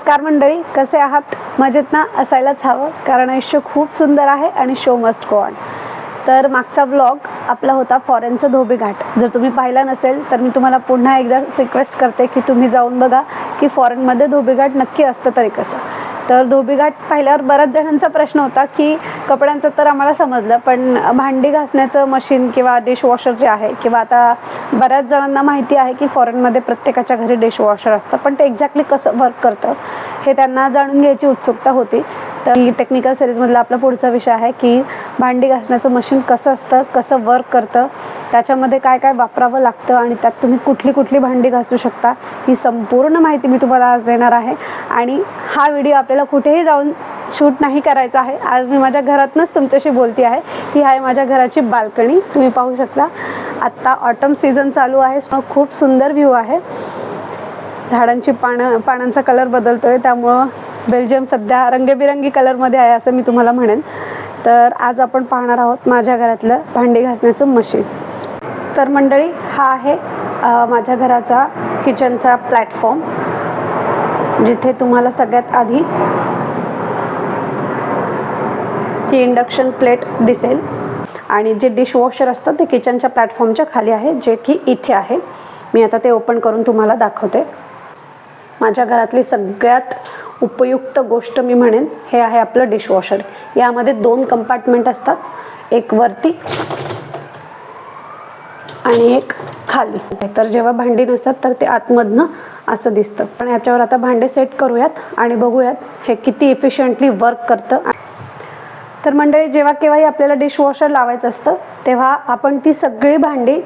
नमस्कार मंडळी, कसे आहात? मजेत ना? असायलाच हवं, कारण आयुष्य खूप सुंदर आहे आणि शो मस्ट गो ऑन. तर मागचा ब्लॉग आपला होता फॉरेनचं धोबी घाट. जर तुम्ही पाहिला नसेल तर मी तुम्हाला पुन्हा एकदा रिक्वेस्ट करते की तुम्ही जाऊन बघा की फॉरेनमध्ये धोबी घाट नक्की असतं तरी कसं. तर धोबी घाट पाहिल्यावर बऱ्याच जणांचा प्रश्न होता की कपड्यांचं तर आम्हाला समजलं, पण भांडी घासण्याचं मशीन किंवा डिशवॉशर जे आहे, किंवा आता बऱ्याच जणांना माहिती आहे की फॉरेनमध्ये प्रत्येकाच्या घरी डिशवॉशर असतं, पण ते एक्झॅक्टली कसं वर्क करतं हे त्यांना जाणून घ्यायची उत्सुकता होती. तर ही टेक्निकल सिरीजमधला आपला पुढचा विषय आहे की भांडी घासण्याचं मशीन कसं असतं, कसं वर्क करतं, त्याच्यामध्ये काय काय वापरावं लागतं आणि त्यात तुम्ही कुठली कुठली भांडी घासू शकता, ही संपूर्ण माहिती मी तुम्हाला आज देणार आहे. आणि हा व्हिडिओ आपल्याला कुठेही जाऊन शूट नाही करायचा आहे. आज मी माझ्या घरातूनच तुमच्याशी बोलते आहे. ही आहे माझ्या घराची बाल्कनी, तुम्ही पाहू शकता. आत्ता ऑटम सीझन चालू आहे, खूप सुंदर व्ह्यू आहे. झाडांची पानांचा कलर बदलतोय, त्यामुळं बेल्जियम सध्या रंगबिरंगी कलरमध्ये आहे असं मी तुम्हाला म्हणेन. तर आज आपण पाहणार आहोत माझ्या घरातलं भांडी घासण्याचं मशीन. तर मंडळी, हा आहे माझ्या घराचा किचनचा प्लॅटफॉर्म, जिथे तुम्हाला सगळ्यात आधी ती इंडक्शन प्लेट दिसेल आणि जे डिशवॉशर असतं ते किचनच्या प्लॅटफॉर्मच्या खाली आहे, जे की इथे आहे. मी आता ते ओपन करून तुम्हाला दाखवते. माझ्या घरातली सगळ्यात उपयुक्त गोष्ट मी म्हणेन हे आहे आपलं डिशवॉशर. यामध्ये 2 कंपार्टमेंट असतात, एक वरती आणि एक खाली. तर जेव्हा भांडी नसतात तर ते आतमधनं असं दिसतं. पण याच्यावर आता भांडे सेट करूयात आणि बघूयात हे किती इफिशियंटली वर्क करतं. तर मंडळी, जेव्हा केव्हाही आपल्याला डिशवॉशर लावायचं असतं तेव्हा आपण ती सगळी भांडी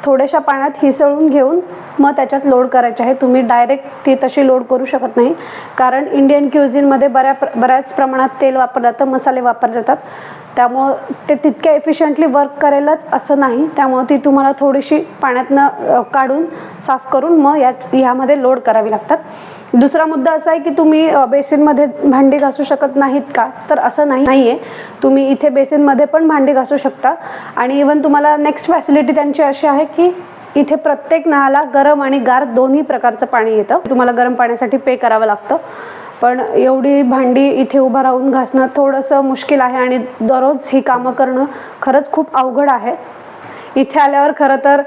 थोड्याशा पाण्यात हिसळून घेऊन मग त्याच्यात लोड करायची आहे. तुम्ही डायरेक्ट ती तशी लोड करू शकत नाही, कारण इंडियन क्युझिनमध्ये बऱ्याच प्रमाणात तेल वापरलं जातं, मसाले वापरले जातात, त्यामुळं ते तितक्या एफिशियंटली वर्क करेलच असं नाही. त्यामुळं ती तुम्हाला थोडीशी पाण्यातनं काढून साफ करून मग ह्यामध्ये लोड करावी लागतात. दुसरा मुद्दा असा आहे की तुम्ही बेसिनमध्ये भांडी घासू शकत नाहीत का, तर असं नाही आहे. तुम्ही इथे बेसिनमध्ये पण भांडी घासू शकता. आणि इवन तुम्हाला नेक्स्ट फॅसिलिटी त्यांची अशी आहे की इथे प्रत्येक नळाला गरम आणि गार दोन्ही प्रकारचं पाणी येतं. तुम्हाला गरम पाण्यासाठी पे करावं लागतं, पण एवढी भांडी इथे उभं राहून घासणं थोडंसं मुश्किल आहे आणि दररोज ही कामं करणं खरंच खूप अवघड आहे. इथे आल्यावर खरं तर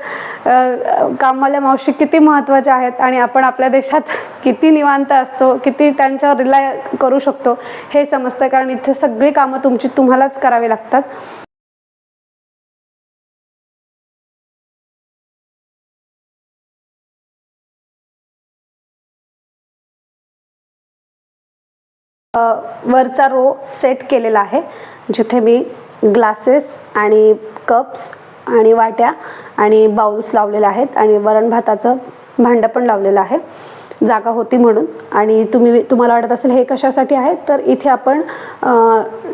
कामवाल्या मावशी किती महत्त्वाच्या आहेत आणि आपण आपल्या देशात किती निवांत असतो, किती त्यांच्यावर रिलाय करू शकतो हे समजतं, कारण इथे सगळी कामं तुम्हालाच करावी लागतात. वरचा रो सेट केलेला आहे, जिथे मी ग्लासेस आणि कप्स आणि वाट्या आणि बाउल्स लावलेले आहेत आणि वरण भाताचं भांडं पण लावलेलं आहे, जागा होती म्हणून. आणि तुम्हाला वाटत असेल हे कशासाठी आहे, तर इथे आपण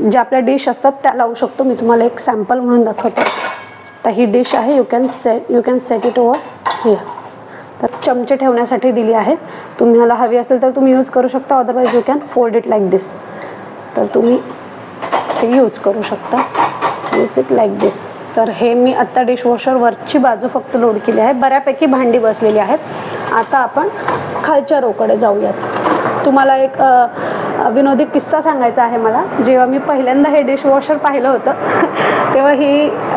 ज्या आपल्या डिश असतात त्या लावू शकतो. मी तुम्हाला एक सॅम्पल म्हणून दाखवतो. तर ही डिश आहे, you can set it over here. तर चमचे ठेवण्यासाठी दिली आहे. तुम्हाला हवी असेल तर तुम्ही यूज करू शकता, otherwise you can fold it like this. तर तुम्ही ते यूज करू शकता, यूज इट लाईक दिस. तर हे मी आत्ता डिशवॉशर वरची बाजू फक्त लोड केली आहे, बऱ्यापैकी भांडी बसलेली आहेत. आता आपण खालच्या रोकडे जाऊयात. तुम्हाला एक विनोदी किस्सा सांगायचा आहे मला. जेव्हा मी पहिल्यांदा हे डिशवॉशर पाहिलं होतं तेव्हा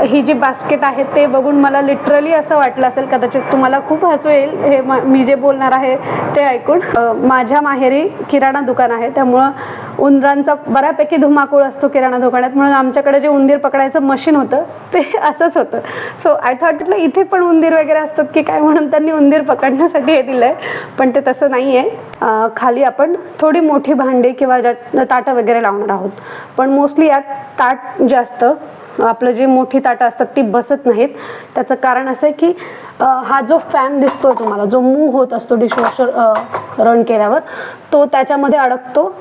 ही जी बास्केट आहे ते बघून मला लिटरली असं वाटलं असेल, कदाचित तुम्हाला खूप हसू येईल हे मी जे बोलणार आहे ते ऐकून. माझ्या माहेरी किराणा दुकान आहे, त्यामुळं उंदरांचा बऱ्यापैकी धुमाकूळ असतो किराणा दुकानात, म्हणून आमच्याकडे जे उंदीर पकडायचं मशीन होतं ते असंच होतं. सो आय थॉट इथे पण उंदीर वगैरे असतात की काय, म्हणून त्यांनी उंदीर पकडण्यासाठी हे दिलं आहे, पण ते तसं नाही आहे. खाली आपण थोडी मोठी भांडी किंवा ताटं वगैरे लावणार आहोत, पण मोस्टली यात ताट जास्त आपलं जे मोठी ताटं असतात ती बसत नाहीत. त्याचं कारण असं आहे की हा जो फॅन दिसतोय तुम्हाला, जो मूव्ह होत असतो डिशवॉशर रन केल्यावर, तो त्याच्यामध्ये अडकतो.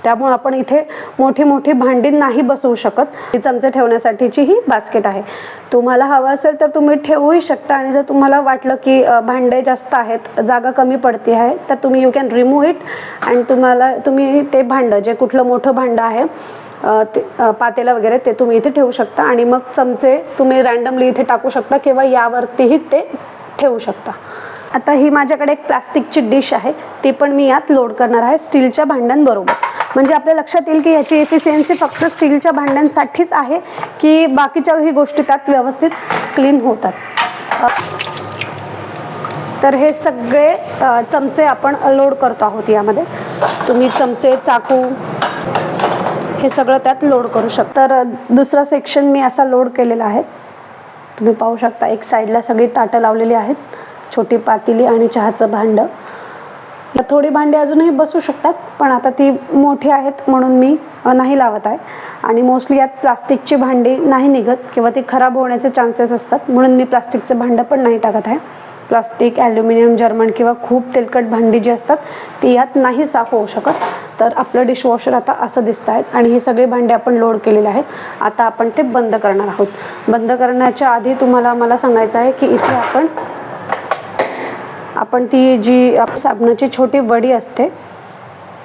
त्यामुळे आपण इथे मोठी भांडी नाही बसवू शकत. ही चमचे ठेवण्यासाठीची ही बास्केट आहे. तुम्हाला हवं असेल तर तुम्ही ठेवूही शकता, आणि जर तुम्हाला वाटलं की भांडे जास्त आहेत, जागा कमी पडते आहे, तर तुम्ही यू कॅन रिमूव्ह इट. आणि तुम्ही ते भांडं, जे कुठलं मोठं भांडं आहे ते पातेलं वगैरे, ते तुम्ही इथे ठेवू शकता. आणि मग चमचे तुम्ही रँडमली इथे टाकू शकता किंवा यावरतीही ते ठेवू शकता. आता ही माझ्याकडे एक प्लास्टिकची डिश आहे, ती पण मी यात लोड करणार आहे स्टीलच्या भांड्यांबरोबर. म्हणजे आपल्या लक्षात येईल की याची एफिशियन्सी फक्त स्टीलच्या भांड्यांसाठीच आहे की बाकीच्याही गोष्टी त्यात व्यवस्थित क्लीन होतात. तर हे सगळे चमचे आपण लोड करतो आहोत यामध्ये. तुम्ही चमचे, चाकू हे सगळं त्यात लोड करू शकता. तर दुसरा सेक्शन मी असा लोड केलेला आहे. तुम्ही पाहू शकता एक साईडला सगळी ताटं लावलेली आहेत, छोटी पातेली आणि चहाचं भांडं. थोडी भांडी अजूनही बसू शकतात, पण आता ती मोठी आहेत म्हणून मी नाही लावत आहे. आणि मोस्टली यात प्लास्टिकची भांडी नाही निघत किंवा ती खराब होण्याचे चान्सेस असतात, म्हणून मी प्लास्टिकचं भांडं पण नाही टाकत आहे. प्लास्टिक, ॲल्युमिनियम, जर्मन किंवा खूप तेलकट भांडी जी असतात ती यात नाही साफ होऊ शकत. तर आपलं डिशवॉशर आता असं दिसत आहेत आणि ही सगळी भांडी आपण लोड केलेली आहेत. आता आपण ते बंद करणार आहोत. बंद करण्याच्या आधी मला सांगायचं आहे की इथे आपण ती जी साबणाची छोटी वडी असते,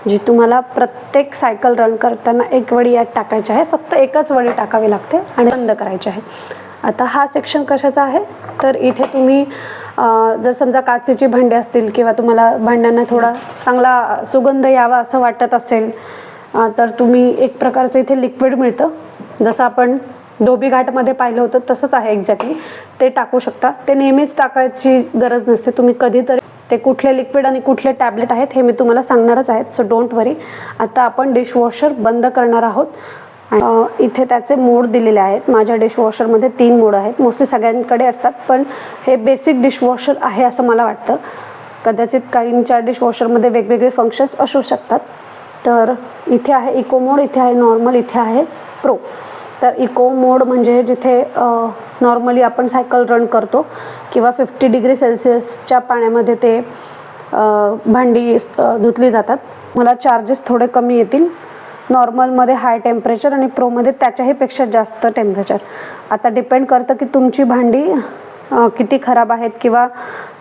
जी तुम्हाला प्रत्येक सायकल रन करताना एक वडी यात टाकायची आहे. फक्त एकच वडी टाकावी लागते आणि बंद करायची आहे. आता हा सेक्शन कशाचा आहे, तर इथे तुम्ही जर समजा काचेची भांडी असतील किंवा तुम्हाला भांड्यांना थोडा चांगला सुगंध यावा असं वाटत असेल, तर तुम्ही एक प्रकारचं इथे लिक्विड मिळतं, जसं आपण धोबी घाटमध्ये पाहिलं होतं तसंच आहे एक्झॅक्टली. ते टाकू शकता. ते नेहमीच टाकायची गरज नसते, तुम्ही कधीतरी. ते कुठले लिक्विड आणि कुठले टॅबलेट आहेत हे मी तुम्हाला सांगणारच आहेत, सो डोंट वरी. आता आपण डिशवॉशर बंद करणार आहोत. इथे त्याचे मोड दिलेले आहेत. माझ्या डिशवॉशरमध्ये 3 मोड आहेत. मोस्टली सगळ्यांकडे असतात, पण हे बेसिक डिशवॉशर आहे असं मला वाटतं. कदाचित काहींच्या डिशवॉशरमध्ये वेगवेगळे फंक्शन्स असू शकतात. तर इथे आहे इको मोड, इथे आहे नॉर्मल, इथे आहे प्रो. तर इको मोड म्हणजे जिथे नॉर्मली आपण सायकल रन करतो किंवा 50 डिग्री सेल्सिअसच्या पाण्यामध्ये ते भांडी धुतली जातात. मला चार्जेस थोडे कमी येतील. नॉर्मलमध्ये हाय टेम्परेचर आणि प्रोमध्ये त्याच्याही पेक्षा जास्त टेम्परेचर. आता डिपेंड करतं की तुमची भांडी किती खराब आहेत किंवा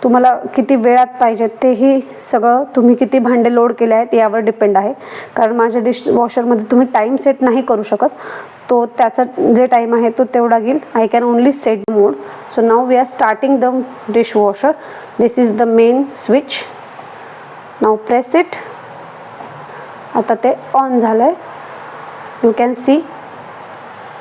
तुम्हाला किती वेळात पाहिजेत. तेही सगळं तुम्ही किती भांडे लोड केले आहेत यावर डिपेंड आहे. कारण माझ्या डिशवॉशरमध्ये तुम्ही टाईम सेट नाही करू शकत. तो त्याचा जे टाईम आहे तो तेवढा घेईल. I can only set mode. So now we are starting the dishwasher. This is the main switch. Now press it. आता ते ऑन झालं आहे. You can see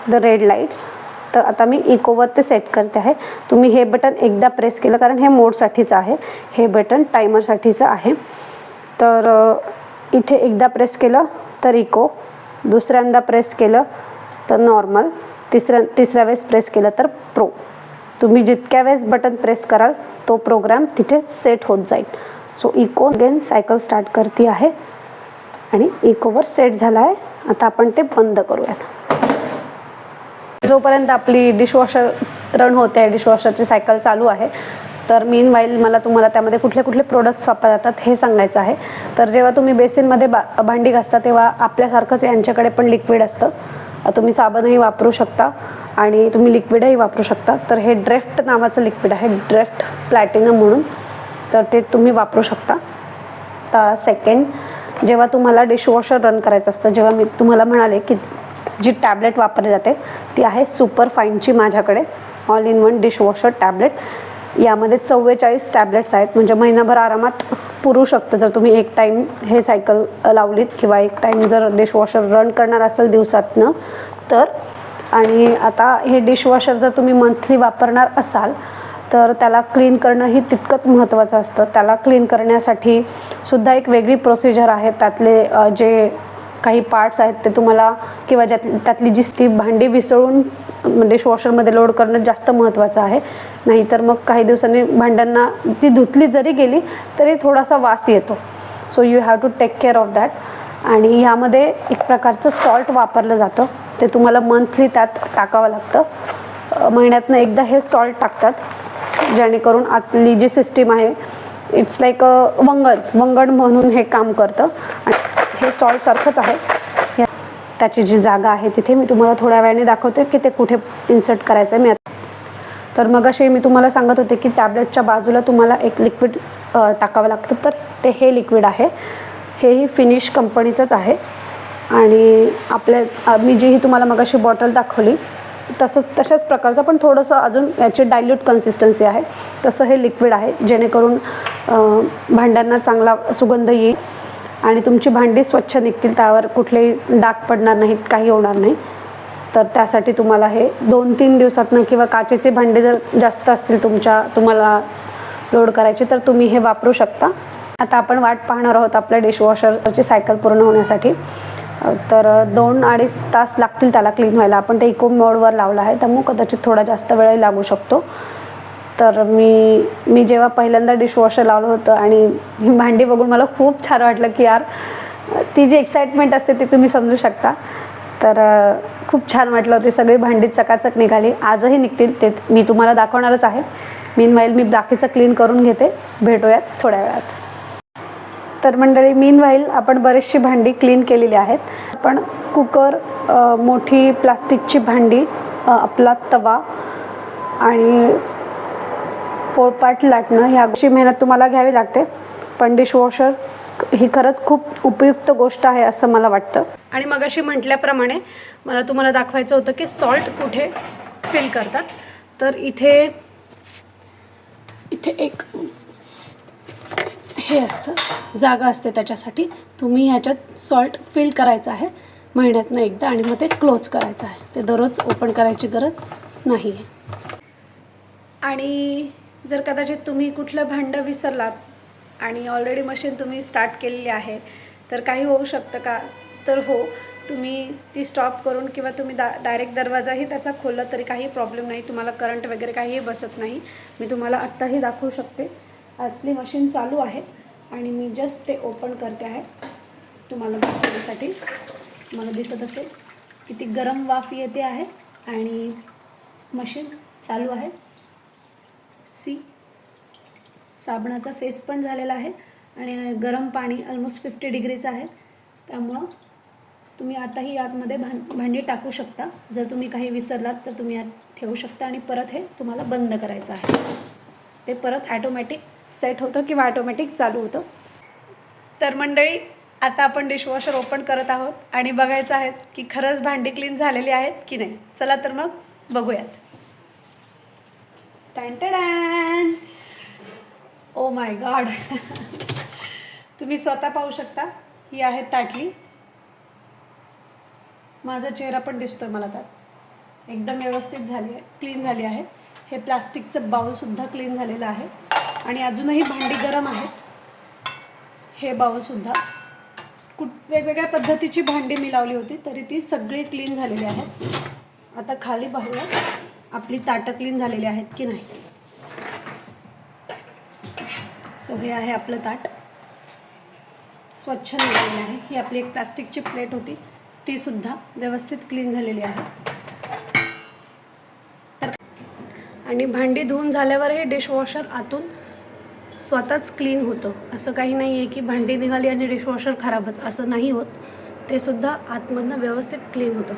the red lights. तर आता मी इकोवर ते सेट करते आहे. तुम्ही हे बटन एकदा प्रेस केलं, कारण हे मोडसाठीचं आहे, हे बटन टायमरसाठीचं आहे. तर इथे एकदा प्रेस केलं तर इको, दुसऱ्यांदा प्रेस केलं तर नॉर्मल, तिसऱ्या वेळेस प्रेस केलं तर प्रो. तुम्ही जितक्या वेळेस बटन प्रेस कराल तो प्रोग्राम तिथे सेट होत जाईल. So eco again cycle start करते आहे आणि इकोवर सेट झाला आहे. आता आपण ते बंद करूयात. जोपर्यंत आपली डिशवॉशर रन होते, डिशवॉशरची सायकल चालू आहे, तर मीनवाईल मला तुम्हाला त्यामध्ये कुठले कुठले प्रोडक्ट्स वापरले जातात हे सांगायचं आहे. तर जेव्हा तुम्ही बेसिनमध्ये भांडी घासता तेव्हा आपल्यासारखंच यांच्याकडे पण लिक्विड असतं. तुम्ही साबणही वापरू शकता आणि तुम्ही लिक्विडही वापरू शकता. तर हे ड्रेफ्ट नावाचं लिक्विड आहे, ड्रेफ्ट प्लॅटिनम म्हणून. तर ते तुम्ही वापरू शकता. तर सेकंड, जेव्हा तुम्हाला डिशवॉशर रन करायचं असतं, जेव्हा मी तुम्हाला म्हणाले की जी टॅबलेट वापरली जाते ती आहे सुपर फाईनची माझ्याकडे all in one dishwasher tablet. यामध्ये 44 टॅबलेट्स आहेत, म्हणजे महिनाभर आरामात पुरू शकतं जर तुम्ही एक टाईम हे सायकल लावलीत किंवा एक टाईम जर डिशवॉशर रन करणार असेल दिवसातनं तर. आणि आता हे डिशवॉशर जर तुम्ही मंथली वापरणार असाल तर त्याला क्लीन करणं ही तितकंच महत्त्वाचं असतं. त्याला क्लीन करण्यासाठी सुद्धा एक वेगळी प्रोसिजर आहे. त्यातले जे काही पार्ट्स आहेत ते तुम्हाला किंवा त्यातली जी भांडी विसळून डिशवॉशरमध्ये लोड करणं जास्त महत्त्वाचं आहे. नाहीतर मग काही दिवसांनी भांड्यांना ती धुतली जरी गेली तरी थोडासा वास येतो. So you have to take care of that. आणि ह्यामध्ये एक प्रकारचं सॉल्ट वापरलं जातं, ते तुम्हाला मंथली त्यात टाकावं लागतं. महिन्यातनं एकदा हे सॉल्ट टाकतात, जेणेकरून आतली जी सिस्टीम आहे इट्स लाईक वंगण म्हणून हे काम करतं. आणि हे सॉल्ट सारखंच आहे. त्याची जी जागा आहे तिथे मी तुम्हाला थोड्या वेळाने दाखवते की ते कुठे इन्सर्ट करायचं आहे. तर मग असे मी तुम्हाला सांगत होते की टॅबलेटच्या बाजूला तुम्हाला एक लिक्विड टाकावं लागतं. तर ते हे लिक्विड आहे, हेही फिनिश कंपनीचंच आहे. आणि मी जी ही तुम्हाला मगाशी बॉटल दाखवली तशाच प्रकारचं पण थोडंसं अजून याची डायल्यूट कन्सिस्टन्सी आहे, तसं हे लिक्विड आहे, जेणेकरून भांड्यांना चांगला सुगंध येईल आणि तुमची भांडी स्वच्छ निघतील, त्यावर कुठलेही डाग पडणार नाहीत, काही होणार नाही. तर त्यासाठी तुम्हाला हे 2-3 दिवसातनं किंवा काचेचे भांडे जर जास्त असतील तुम्हाला लोड करायचे तर तुम्ही हे वापरू शकता. आता आपण वाट पाहणार आहोत आपल्या डिशवॉशरची सायकल पूर्ण होण्यासाठी. तर 2-2.5 तास लागतील त्याला क्लीन व्हायला. आपण ते इको मोडवर लावलं आहे, त्यामुळे कदाचित थोडा जास्त वेळ लागू शकतो. तर मी जेव्हा पहिल्यांदा डिशवॉशर लावलं होतं आणि ही भांडी बघून मला खूप छान वाटलं की यार, ती जी एक्साइटमेंट असते ती तुम्ही समजू शकता. तर खूप छान वाटलं होतं. सगळी भांडी चकाचक निघाली, आजही निघतील, ते मी तुम्हाला दाखवणारच आहे. मीनवाईल मी बाकीचं क्लीन करून घेते, भेटूयात थोड्या वेळात. तर मंडळी, मीनवाईल आपण बरीचशी भांडी क्लीन केलेली आहेत. आपण कुकर, मोठी प्लास्टिकची भांडी, आपला तवा आणि पोळपाट लाटणं ह्या गोष्टी मेहनत तुम्हाला घ्यावी लागते, पण डिशवॉशर ही खरंच खूप उपयुक्त गोष्ट आहे असं मला वाटतं. आणि मगाशी म्हटल्याप्रमाणे मला तुम्हाला दाखवायचं होतं की सॉल्ट कुठे फिल करतात. तर इथे एक हे असतं, जागा असते, त्याच्यासाठी तुम्ही ह्याच्यात सॉल्ट फिल करायचं आहे महिन्यातनं एकदा आणि मग ते क्लोज करायचं आहे. ते दररोज ओपन करायची गरज नाही आहे. आणि जर कदाचित तुम्ही कुठलं भांडं विसरलात आणि ऑलरेडी मशीन तुम्ही स्टार्ट केलेली आहे तर काही होऊ शकतं का? तर हो, तुम्ही ती स्टॉप करून किंवा तुम्ही डायरेक्ट दरवाजाही त्याचा खोलला तरी काही प्रॉब्लेम नाही. तुम्हाला करंट वगैरे काहीही बसत नाही. मी तुम्हाला आत्ताही दाखवू शकते. आपली मशीन चालू आहे आणि मी जस्ट ते ओपन करते आहे तुम्हाला दाखवण्यासाठी. मला दिसत असेल किती गरम वाफ येते आहे आणि मशीन चालू आहे. साबणाचा फेस पण झालेला आहे आणि गरम पाणी ऑलमोस्ट 50 डिग्रीचं आहे. त्यामुळं तुम्ही आताही आतमध्ये भांडी टाकू शकता. जर तुम्ही काही विसरलात तर तुम्ही यात ठेवू शकता आणि परत हे तुम्हाला बंद करायचं आहे. ते परत ॲटोमॅटिक सेट होतं किंवा ॲटोमॅटिक चालू होतं. तर मंडळी, आता आपण डिशवॉशर ओपन करत आहोत आणि बघायचं आहे की खरंच भांडी क्लीन झालेली आहेत की नाही. चला तर मग बघूयात. टॅन, ओ माय गॉड. तुम्ही स्वतः पाहू शकता, ही आहे ताटली. माझा चेहरा पण दिसतोय मला त्यात. एकदम व्यवस्थित झाली आहे, क्लीन झाली आहे. हे प्लास्टिकचं बाउलसुद्धा क्लीन झालेलं आहे आणि अजूनही भांडी गरम आहेत. हे बाउलसुद्धा वेगवेगळ्या पद्धतीची भांडी मी लावली होती तरी ती सगळी क्लीन झालेली आहेत. आता खाली पाहूया आपली ताटं क्लीन झालेली आहेत की नाही. सो हे आहे आपलं ताट, स्वच्छ निघालेलं आहे. ही आपली एक प्लास्टिकची प्लेट होती, ती सुद्धा व्यवस्थित क्लीन झालेली आहे. आणि भांडी धुवून झाल्यावर हे डिशवॉशर आतून स्वतःच क्लीन होतं. असं काही नाही आहे की भांडी निघाली आणि डिशवॉशर खराबच, असं नाही होत. ते सुद्धा आतमधनं व्यवस्थित क्लीन होतं.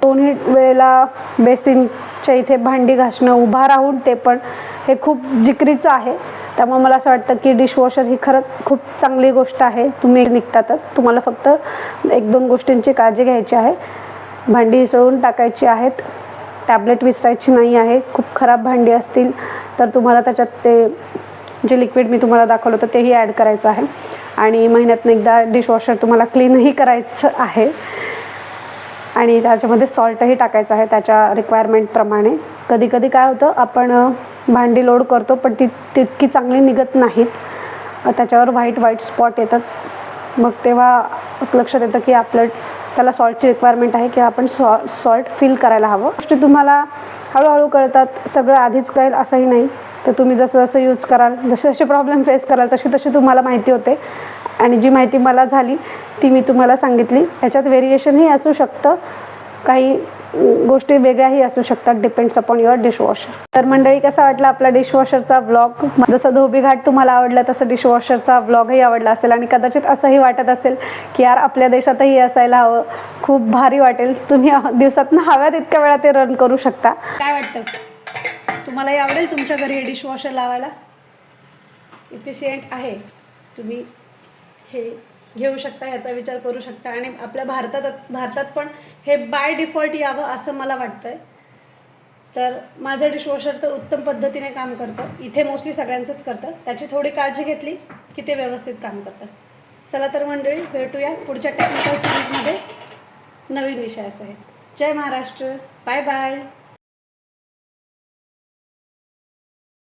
दोन्ही वेळेला बेसिनच्या इथे भांडी घासणं उभा राहून, ते पण हे खूप जिकरीचं आहे. त्यामुळे मला असं वाटतं की डिशवॉशर ही खरंच खूप चांगली गोष्ट आहे. तुम्ही निघतातच, तुम्हाला फक्त 1-2 गोष्टींची काळजी घ्यायची आहे. भांडी हिसळून टाकायची आहेत, टॅबलेट विसरायची नाही आहे. खूप खराब भांडी असतील तर तुम्हाला त्याच्यात ते जे लिक्विड मी तुम्हाला दाखवलं होतं तेही ॲड करायचं आहे. आणि महिन्यातनं एकदा डिशवॉशर तुम्हाला क्लीनही करायचं आहे आणि त्याच्यामध्ये सॉल्टही टाकायचं आहे त्याच्या रिक्वायरमेंटप्रमाणे. कधी कधी काय होतं, आपण भांडी लोड करतो पण ती तितकी चांगली निघत नाहीत, त्याच्यावर व्हाईट स्पॉट येतात. मग तेव्हा लक्षात येतं की त्याला सॉल्टची रिक्वायरमेंट आहे किंवा आपण सॉल्ट फिल करायला हवं. गोष्टी तुम्हाला हळूहळू कळतात, सगळं आधीच कळेल असंही नाही. तर तुम्ही जसं जसं यूज कराल, जसे प्रॉब्लेम फेस कराल तशी तुम्हाला माहिती होते. आणि जी माहिती मला झाली ती मी तुम्हाला सांगितली. याच्यात व्हेरिएशनही असू शकतं, काही गोष्टी वेगळ्याही असू शकतात, डिपेंड्स अपॉन युअर डिशवॉशर. तर मंडळी, कसा वाटला आपला डिशवॉशरचा व्लॉग? जसं धोबीघाट तुम्हाला आवडला तसं डिशवॉशरचा व्लॉगही आवडला असेल आणि कदाचित असंही वाटत असेल की यार आपल्या देशातही असायला हवं. खूप भारी वाटेल. तुम्ही दिवसातनं हव्या तितक्या वेळा ते रन करू शकता. काय वाटतं तुम्हालाही आवडेल तुमच्या घरी हे डिशवॉशर लावायला? इफिशियंट आहे. तुम्ही हे घेऊ शकता, याचा विचार करू शकता. आणि आपल्या भारतात पण हे बाय डिफॉल्ट यावं असं मला वाटतं आहे. तर माझं डिशवॉशर तर उत्तम पद्धतीने काम करतं. इथे मोस्टली सगळ्यांचंच करतं. त्याची थोडी काळजी घेतली की ते व्यवस्थित काम करतं. चला तर मंडळी, भेटूया पुढच्या टेक्निकल सिरीजमध्ये नवीन विषयासह. जय महाराष्ट्र. Bye bye.